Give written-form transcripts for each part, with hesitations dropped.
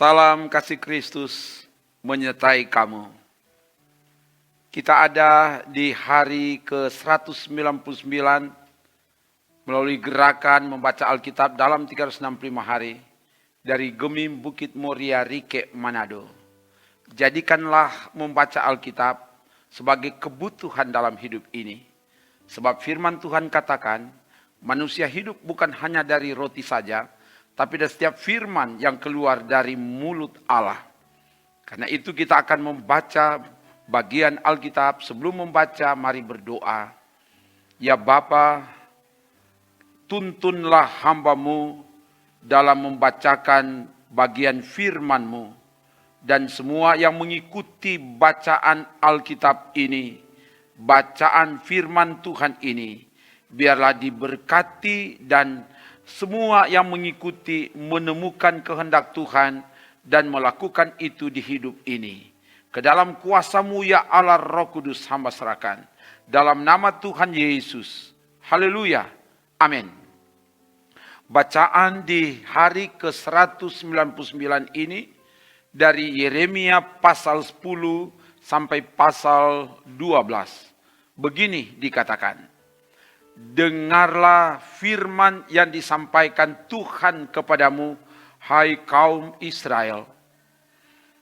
Salam kasih Kristus menyertai kamu. Kita ada di hari ke-199 melalui gerakan membaca Alkitab dalam 365 hari dari Gemim Bukit Moria Rike Manado. Jadikanlah membaca Alkitab sebagai kebutuhan dalam hidup ini. Sebab firman Tuhan katakan, manusia hidup bukan hanya dari roti saja, tapi dari setiap firman yang keluar dari mulut Allah. Karena itu kita akan membaca bagian Alkitab. Sebelum membaca, mari berdoa. Ya Bapa, tuntunlah hamba-Mu dalam membacakan bagian firman-Mu. Dan semua yang mengikuti bacaan Alkitab ini, bacaan firman Tuhan ini, biarlah diberkati dan semua yang mengikuti menemukan kehendak Tuhan dan melakukan itu di hidup ini. Ke dalam kuasa-Mu ya Allah Roh Kudus hamba serahkan. Dalam nama Tuhan Yesus. Haleluya. Amin. Bacaan di hari ke-199 ini dari Yeremia pasal 10 sampai pasal 12. Begini dikatakan. Dengarlah firman yang disampaikan Tuhan kepadamu, hai kaum Israel.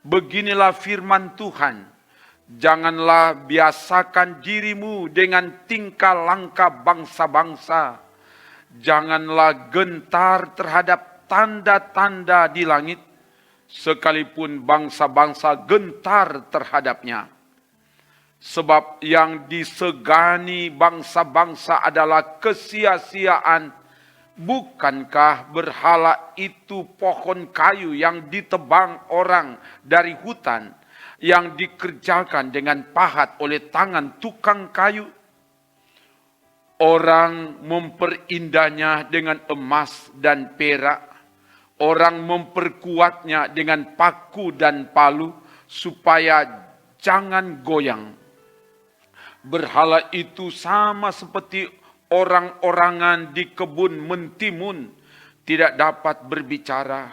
Beginilah firman Tuhan, janganlah biasakan dirimu dengan tingkah langkah bangsa-bangsa. Janganlah gentar terhadap tanda-tanda di langit, sekalipun bangsa-bangsa gentar terhadapnya. Sebab yang disegani bangsa-bangsa adalah kesia-siaan. Bukankah berhala itu pohon kayu yang ditebang orang dari hutan, yang dikerjakan dengan pahat oleh tangan tukang kayu? Orang memperindah dengan emas dan perak. Orang memperkuatnya dengan paku dan palu, supaya jangan goyang. Berhala itu sama seperti orang-orangan di kebun mentimun, tidak dapat berbicara.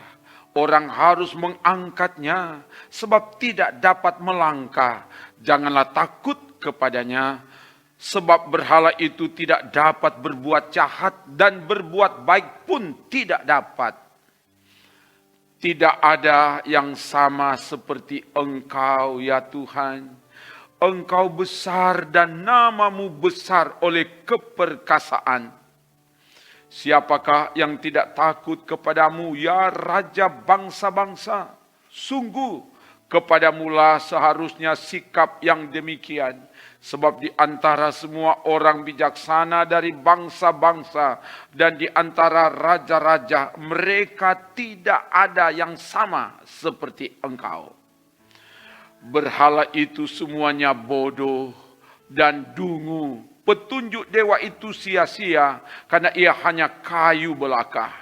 Orang harus mengangkatnya, sebab tidak dapat melangkah. Janganlah takut kepadanya, sebab berhala itu tidak dapat berbuat jahat, dan berbuat baik pun tidak dapat. Tidak ada yang sama seperti Engkau ya Tuhan. Engkau besar dan nama-Mu besar oleh keperkasaan. Siapakah yang tidak takut kepadamu ya Raja bangsa-bangsa? Sungguh kepadamulah seharusnya sikap yang demikian. Sebab di antara semua orang bijaksana dari bangsa-bangsa dan di antara raja-raja, mereka tidak ada yang sama seperti Engkau. Berhala itu semuanya bodoh dan dungu. Petunjuk dewa itu sia-sia, karena ia hanya kayu belaka.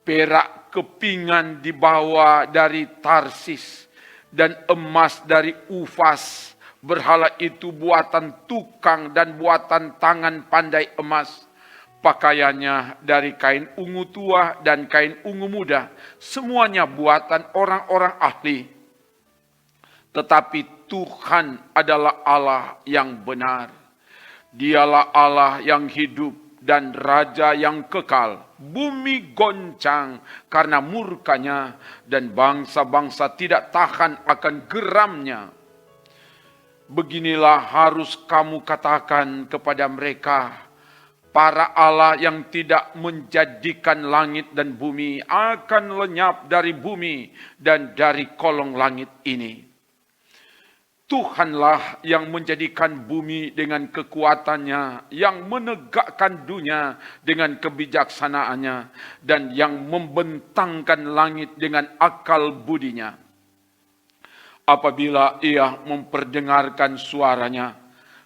Perak kepingan dibawa dari Tarsis, dan emas dari Ufas. Berhala itu buatan tukang dan buatan tangan pandai emas. Pakaiannya dari kain ungu tua dan kain ungu muda. Semuanya buatan orang-orang ahli. Tetapi Tuhan adalah Allah yang benar. Dialah Allah yang hidup dan Raja yang kekal. Bumi goncang karena murkanya, dan bangsa-bangsa tidak tahan akan geramnya. Beginilah harus kamu katakan kepada mereka, para Allah yang tidak menjadikan langit dan bumi akan lenyap dari bumi dan dari kolong langit ini. Tuhanlah yang menjadikan bumi dengan kekuatannya, yang menegakkan dunia dengan kebijaksanaannya, dan yang membentangkan langit dengan akal budinya. Apabila ia memperdengarkan suaranya,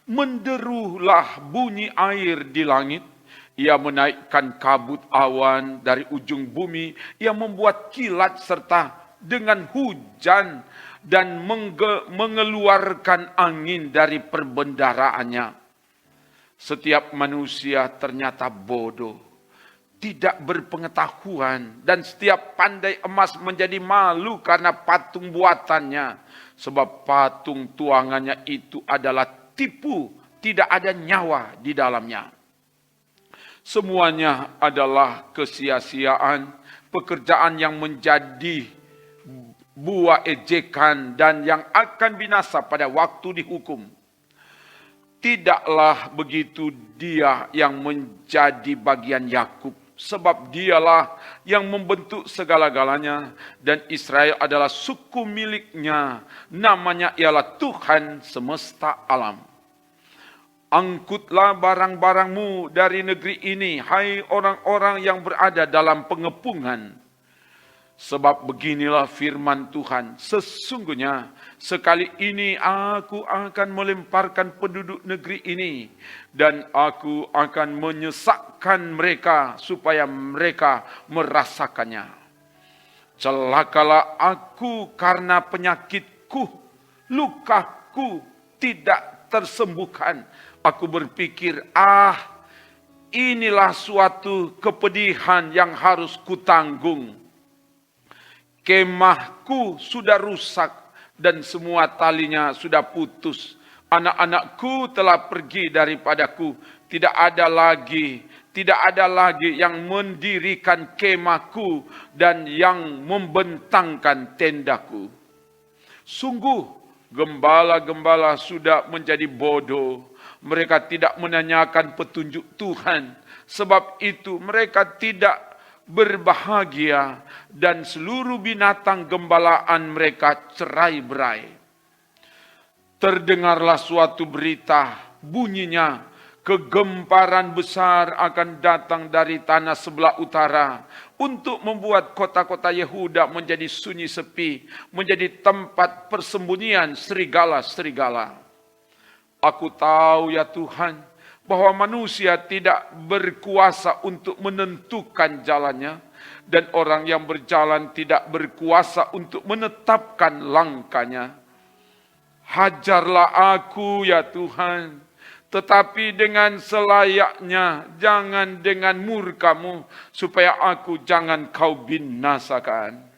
menderulah bunyi air di langit. Ia menaikkan kabut awan dari ujung bumi. Ia membuat kilat serta dengan hujan dan mengeluarkan angin dari perbendaraannya. Setiap manusia ternyata bodoh, tidak berpengetahuan, dan setiap pandai emas menjadi malu karena patung buatannya. Sebab patung tuangannya itu adalah tipu, tidak ada nyawa di dalamnya. Semuanya adalah kesia-siaan, pekerjaan yang menjadi buah ejekan dan yang akan binasa pada waktu dihukum. Tidaklah begitu dia yang menjadi bagian Yakub, sebab dialah yang membentuk segala-galanya, dan Israel adalah suku miliknya, namanya ialah Tuhan semesta alam. Angkutlah barang-barangmu dari negeri ini, hai orang-orang yang berada dalam pengepungan. Sebab beginilah firman Tuhan, sesungguhnya sekali ini aku akan melemparkan penduduk negeri ini, dan aku akan menyesakkan mereka supaya mereka merasakannya. Celakalah aku karena penyakitku, lukaku tidak tersembuhkan. Aku berpikir, inilah suatu kepedihan yang harus kutanggung. Kemahku sudah rusak dan semua talinya sudah putus. Anak-anakku telah pergi daripadaku. Tidak ada lagi yang mendirikan kemahku dan yang membentangkan tendaku. Sungguh gembala-gembala sudah menjadi bodoh. Mereka tidak menanyakan petunjuk Tuhan. Sebab itu mereka tidak berbahagia, dan seluruh binatang gembalaan mereka cerai-berai. Terdengarlah suatu berita, bunyinya, kegemparan besar akan datang dari tanah sebelah utara untuk membuat kota-kota Yehuda menjadi sunyi sepi, menjadi tempat persembunyian serigala-serigala. Aku tahu ya Tuhan, bahwa manusia tidak berkuasa untuk menentukan jalannya, dan orang yang berjalan tidak berkuasa untuk menetapkan langkahnya. Hajarlah aku ya Tuhan, tetapi dengan selayaknya, jangan dengan murka-Mu, supaya aku jangan Kau binasakan.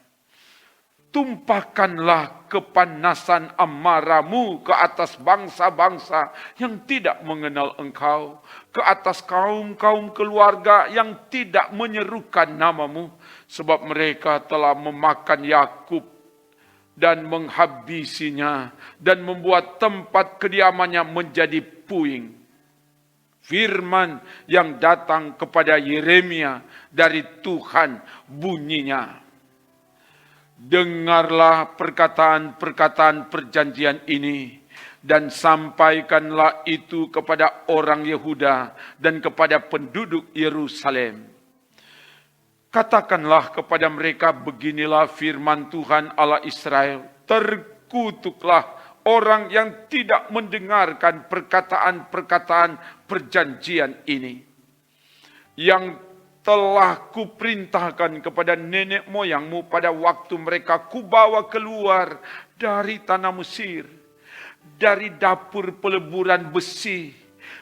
Tumpahkanlah kepanasan amarah-Mu ke atas bangsa-bangsa yang tidak mengenal Engkau, ke atas kaum-kaum keluarga yang tidak menyerukan nama-Mu, sebab mereka telah memakan Yakub dan menghabisinya, dan membuat tempat kediamannya menjadi puing. Firman yang datang kepada Yeremia dari Tuhan bunyinya, dengarlah perkataan-perkataan perjanjian ini, dan sampaikanlah itu kepada orang Yehuda dan kepada penduduk Yerusalem. Katakanlah kepada mereka, beginilah firman Tuhan Allah Israel, terkutuklah orang yang tidak mendengarkan perkataan-perkataan perjanjian ini, yang telah kuperintahkan kepada nenek moyangmu pada waktu mereka kubawa keluar dari tanah Mesir, dari dapur peleburan besi,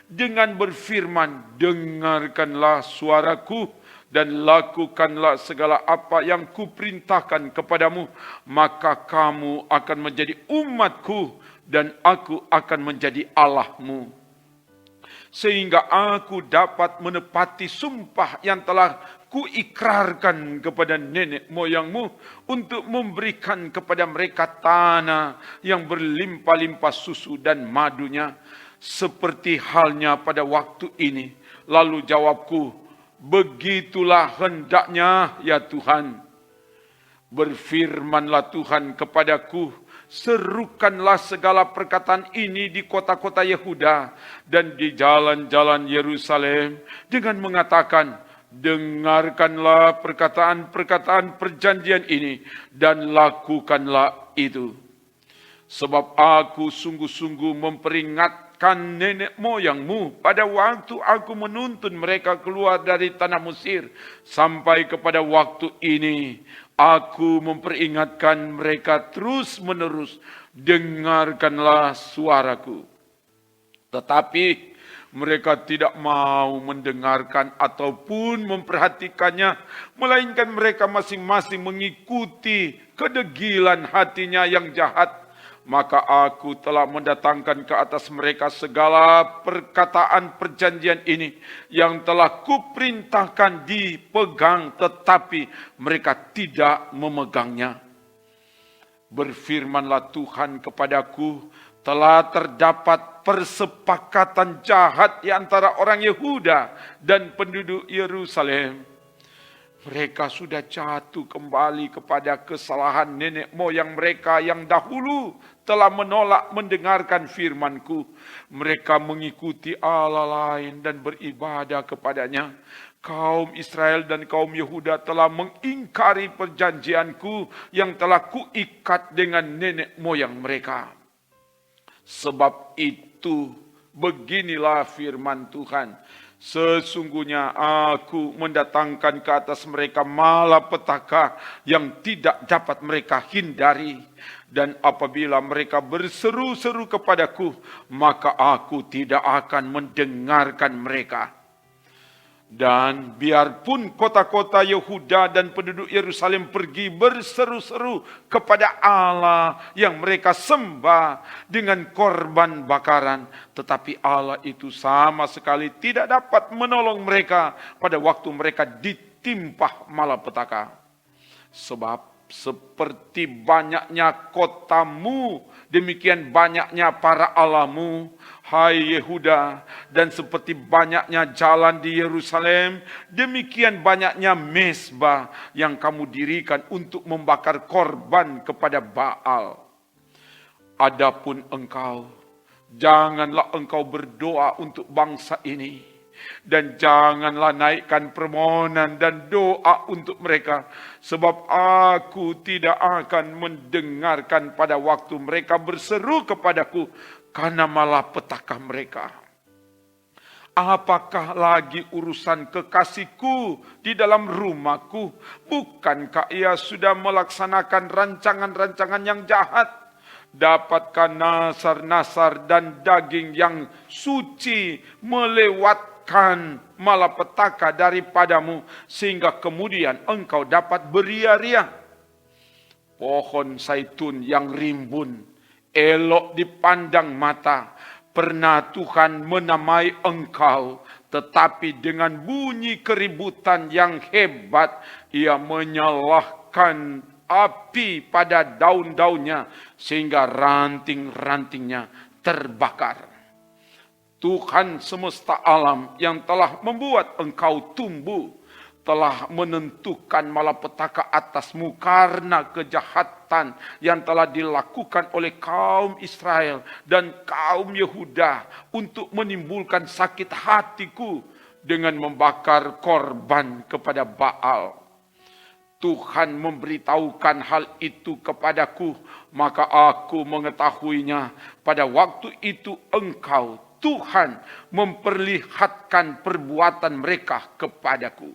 dengan berfirman, dengarkanlah suaraku dan lakukanlah segala apa yang kuperintahkan kepadamu, maka kamu akan menjadi umatku dan aku akan menjadi Allahmu. Sehingga aku dapat menepati sumpah yang telah kuikrarkan kepada nenek moyangmu untuk memberikan kepada mereka tanah yang berlimpah-limpah susu dan madunya, seperti halnya pada waktu ini. Lalu jawabku, begitulah hendaknya ya Tuhan. Berfirmanlah Tuhan kepadaku, serukanlah segala perkataan ini di kota-kota Yehuda dan di jalan-jalan Yerusalem dengan mengatakan, dengarkanlah perkataan-perkataan perjanjian ini dan lakukanlah itu. Sebab aku sungguh-sungguh memperingatkan nenek moyangmu pada waktu aku menuntun mereka keluar dari tanah Mesir, sampai kepada waktu ini Aku memperingatkan mereka terus-menerus, dengarkanlah suaraku. Tetapi mereka tidak mau mendengarkan ataupun memperhatikannya, melainkan mereka masing-masing mengikuti kedegilan hatinya yang jahat. Maka aku telah mendatangkan ke atas mereka segala perkataan perjanjian ini yang telah kuperintahkan dipegang, tetapi mereka tidak memegangnya. Berfirmanlah Tuhan kepadaku, telah terdapat persepakatan jahat di antara orang Yehuda dan penduduk Yerusalem. Mereka sudah jatuh kembali kepada kesalahan nenek moyang mereka yang dahulu telah menolak mendengarkan firman-Ku. Mereka mengikuti Allah lain dan beribadah kepadanya. Kaum Israel dan kaum Yehuda telah mengingkari perjanjian-Ku yang telah Kuikat dengan nenek moyang mereka. Sebab itu, beginilah firman Tuhan. Sesungguhnya aku mendatangkan ke atas mereka malapetaka yang tidak dapat mereka hindari. Dan apabila mereka berseru-seru kepadaku, maka aku tidak akan mendengarkan mereka. Dan biarpun kota-kota Yehuda dan penduduk Yerusalem pergi berseru-seru kepada Allah yang mereka sembah dengan korban bakaran, tetapi Allah itu sama sekali tidak dapat menolong mereka pada waktu mereka ditimpa malapetaka. Sebab seperti banyaknya kotamu, demikian banyaknya para allahmu, hai Yehuda, dan seperti banyaknya jalan di Yerusalem, demikian banyaknya mezbah yang kamu dirikan untuk membakar korban kepada Baal. Adapun engkau, janganlah engkau berdoa untuk bangsa ini, dan janganlah naikkan permohonan dan doa untuk mereka, sebab aku tidak akan mendengarkan pada waktu mereka berseru kepadaku karena malapetaka mereka. Apakah lagi urusan kekasihku di dalam rumahku? Bukankah ia sudah melaksanakan rancangan-rancangan yang jahat? Dapatkah nasar-nasar dan daging yang suci melewatkan malapetaka daripadamu, sehingga kemudian engkau dapat beria-ria? Pohon zaitun yang rimbun, elok dipandang mata, pernah Tuhan menamai engkau, tetapi dengan bunyi keributan yang hebat, ia menyalahkan api pada daun-daunnya, sehingga ranting-rantingnya terbakar. Tuhan semesta alam yang telah membuat engkau tumbuh, telah menentukan malapetaka atasmu karena kejahatan yang telah dilakukan oleh kaum Israel dan kaum Yehuda untuk menimbulkan sakit hatiku dengan membakar korban kepada Baal. Tuhan memberitahukan hal itu kepadaku, maka aku mengetahuinya. Pada waktu itu engkau, Tuhan, memperlihatkan perbuatan mereka kepadaku.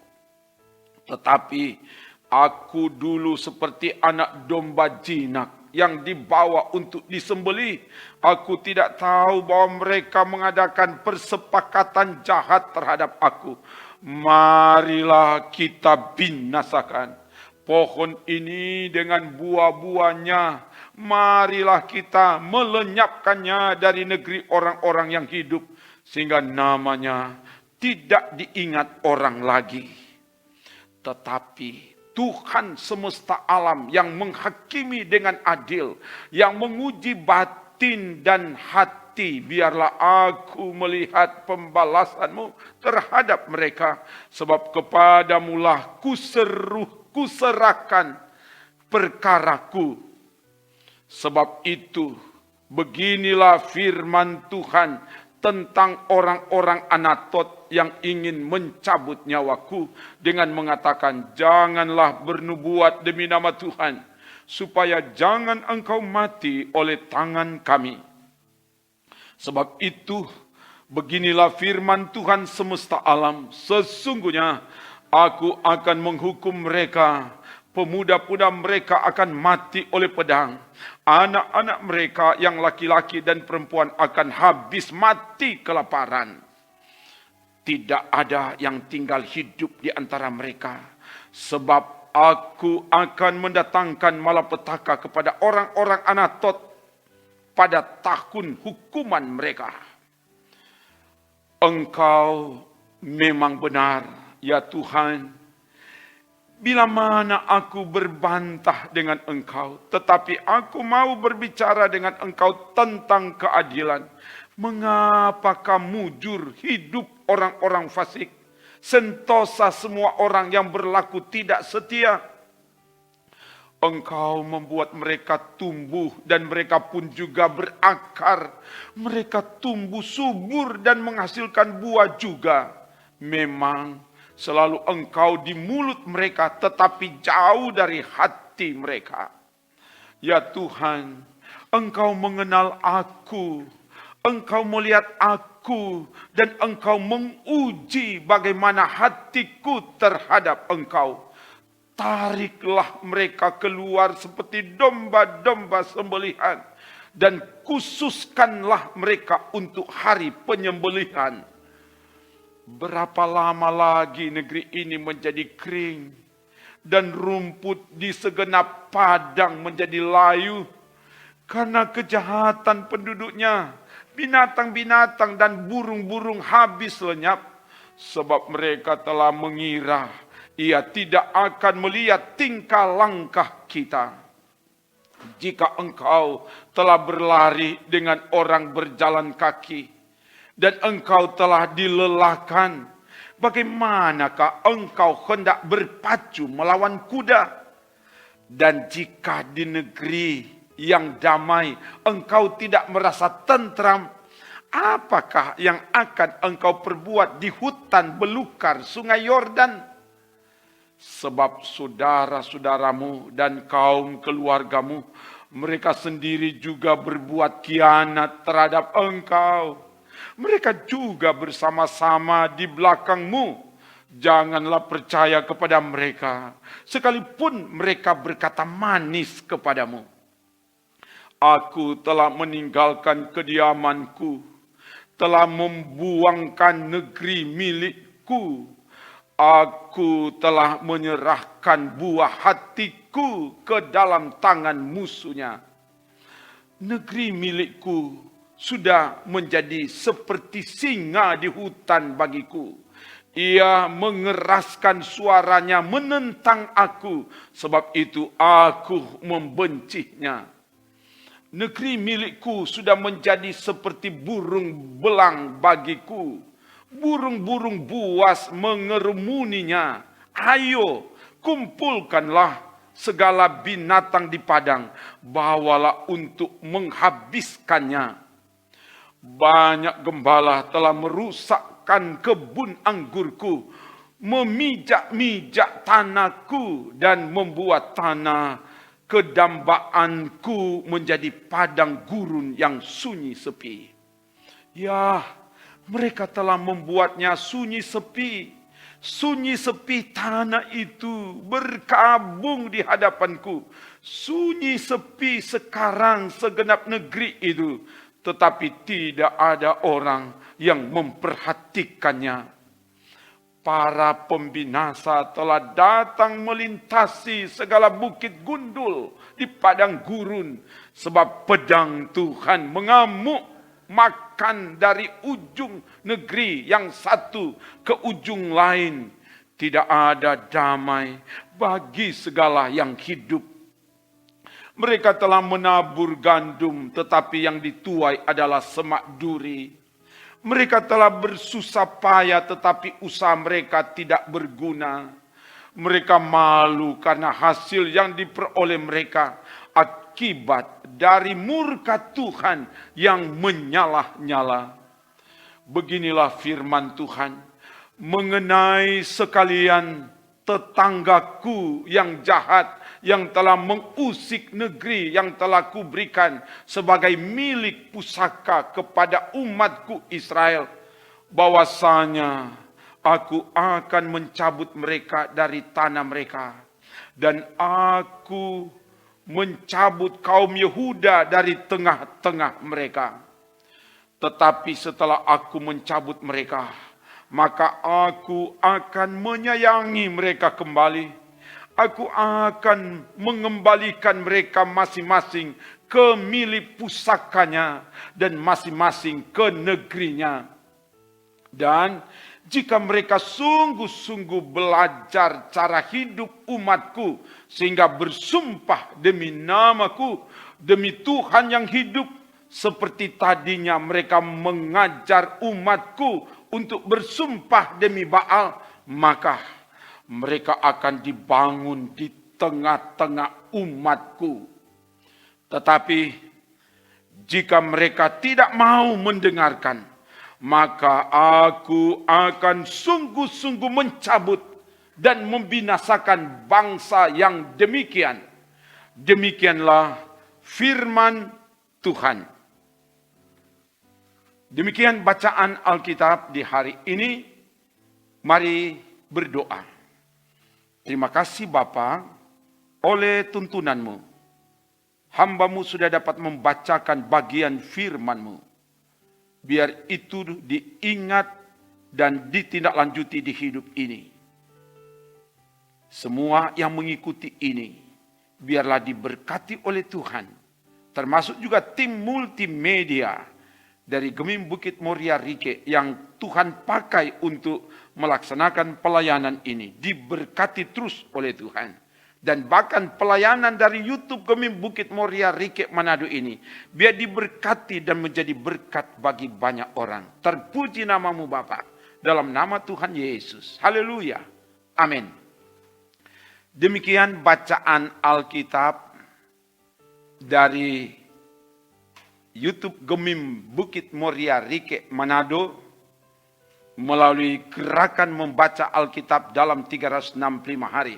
Tetapi aku dulu seperti anak domba jinak yang dibawa untuk disembelih. Aku tidak tahu bahwa mereka mengadakan persepakatan jahat terhadap aku. Marilah kita binasakan pohon ini dengan buah-buahnya. Marilah kita melenyapkannya dari negeri orang-orang yang hidup, sehingga namanya tidak diingat orang lagi. Tetapi Tuhan semesta alam yang menghakimi dengan adil, yang menguji batin dan hati, biarlah aku melihat pembalasanmu terhadap mereka. Sebab kepadamulah kuserahkan perkaraku. Sebab itu, beginilah firman Tuhan tentang orang-orang Anatot yang ingin mencabut nyawaku dengan mengatakan, janganlah bernubuat demi nama Tuhan, supaya jangan engkau mati oleh tangan kami. Sebab itu, beginilah firman Tuhan semesta alam, sesungguhnya aku akan menghukum mereka Pemuda-pemuda mereka akan mati oleh pedang. Anak-anak mereka yang laki-laki dan perempuan akan habis mati kelaparan. Tidak ada yang tinggal hidup di antara mereka. Sebab aku akan mendatangkan malapetaka kepada orang-orang Anatot pada tahun hukuman mereka. Engkau memang benar, ya Tuhan. Bila mana aku berbantah dengan Engkau, tetapi aku mau berbicara dengan Engkau tentang keadilan. Mengapa kamu mujur hidup orang-orang fasik, sentosa semua orang yang berlaku tidak setia? Engkau membuat mereka tumbuh dan mereka pun juga berakar. Mereka tumbuh subur dan menghasilkan buah juga. Memang selalu Engkau di mulut mereka, tetapi jauh dari hati mereka. Ya Tuhan, Engkau mengenal aku, Engkau melihat aku, dan Engkau menguji bagaimana hatiku terhadap Engkau. Tariklah mereka keluar seperti domba-domba sembelihan, dan khususkanlah mereka untuk hari penyembelihan. Berapa lama lagi negeri ini menjadi kering dan rumput di segenap padang menjadi layu karena kejahatan penduduknya. Binatang-binatang dan burung-burung habis lenyap sebab mereka telah mengira ia tidak akan melihat tingkah langkah kita. Jika engkau telah berlari dengan orang berjalan kaki dan engkau telah dilelahkan, bagaimanakah engkau hendak berpacu melawan kuda? Dan jika di negeri yang damai engkau tidak merasa tentram, apakah yang akan engkau perbuat di hutan belukar sungai Yordan? Sebab saudara-saudaramu dan kaum keluargamu, mereka sendiri juga berbuat khianat terhadap engkau. Mereka juga bersama-sama di belakangmu. Janganlah percaya kepada mereka, sekalipun mereka berkata manis kepadamu. Aku telah meninggalkan kediamanku, telah membuangkan negeri milikku. Aku telah menyerahkan buah hatiku ke dalam tangan musuhnya. Negeri milikku sudah menjadi seperti singa di hutan bagiku. Ia mengeraskan suaranya menentang aku, sebab itu aku membencinya. Negeri milikku sudah menjadi seperti burung belang bagiku. Burung-burung buas mengerumuninya. Ayo, kumpulkanlah segala binatang di padang, bawalah untuk menghabiskannya. Banyak gembala telah merusakkan kebun anggurku, memijak-mijak tanahku, dan membuat tanah kedambaanku menjadi padang gurun yang sunyi sepi. Ya, mereka telah membuatnya sunyi sepi. Sunyi sepi tanah itu berkabung di hadapanku. Sunyi sepi sekarang segenap negeri itu, tetapi tidak ada orang yang memperhatikannya. Para pembinasa telah datang melintasi segala bukit gundul di padang gurun, sebab pedang Tuhan mengamuk makan dari ujung negeri yang satu ke ujung lain. Tidak ada damai bagi segala yang hidup. Mereka telah menabur gandum, tetapi yang dituai adalah semak duri. Mereka telah bersusah payah, tetapi usaha mereka tidak berguna. Mereka malu karena hasil yang diperoleh mereka akibat dari murka Tuhan yang menyala-nyala. Beginilah firman Tuhan mengenai sekalian tetanggaku yang jahat, yang telah mengusik negeri yang telah kuberikan sebagai milik pusaka kepada umatku Israel, bahwasanya aku akan mencabut mereka dari tanah mereka Dan aku mencabut kaum Yehuda dari tengah-tengah mereka. Tetapi setelah aku mencabut mereka, maka aku akan menyayangi mereka kembali. Aku akan mengembalikan mereka masing-masing ke milik pusakanya dan masing-masing ke negerinya. Dan jika mereka sungguh-sungguh belajar cara hidup umatku, sehingga bersumpah demi namaku, demi Tuhan yang hidup, seperti tadinya mereka mengajar umatku untuk bersumpah demi Baal, maka mereka akan dibangun di tengah-tengah umatku. Tetapi jika mereka tidak mau mendengarkan, maka aku akan sungguh-sungguh mencabut dan membinasakan bangsa yang demikian. Demikianlah firman Tuhan. Demikian bacaan Alkitab di hari ini. Mari berdoa. Terima kasih Bapa, oleh tuntunanmu, hamba-Mu sudah dapat membacakan bagian firman-Mu. Biar itu diingat dan ditindaklanjuti di hidup ini. Semua yang mengikuti ini, biarlah diberkati oleh Tuhan. Termasuk juga tim multimedia dari Gemim Bukit Moria Rike yang Tuhan pakai untuk melaksanakan pelayanan ini. Diberkati terus oleh Tuhan. Dan bahkan pelayanan dari YouTube Gemim Bukit Moria Rike Manado ini, biar diberkati dan menjadi berkat bagi banyak orang. Terpuji namamu Bapa, dalam nama Tuhan Yesus. Haleluya. Amin. Demikian bacaan Alkitab dari YouTube Gemim Bukit Moria Rike Manado melalui gerakan membaca Alkitab dalam 365 hari.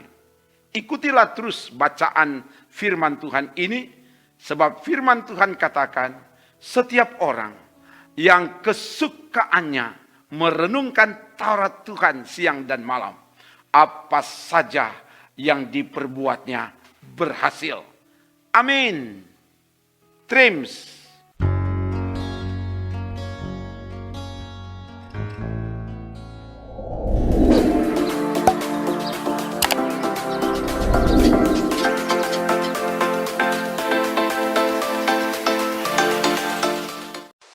Ikutilah terus bacaan firman Tuhan ini, sebab firman Tuhan katakan, setiap orang yang kesukaannya merenungkan Taurat Tuhan siang dan malam, apa saja yang diperbuatnya berhasil. Amin. Trims.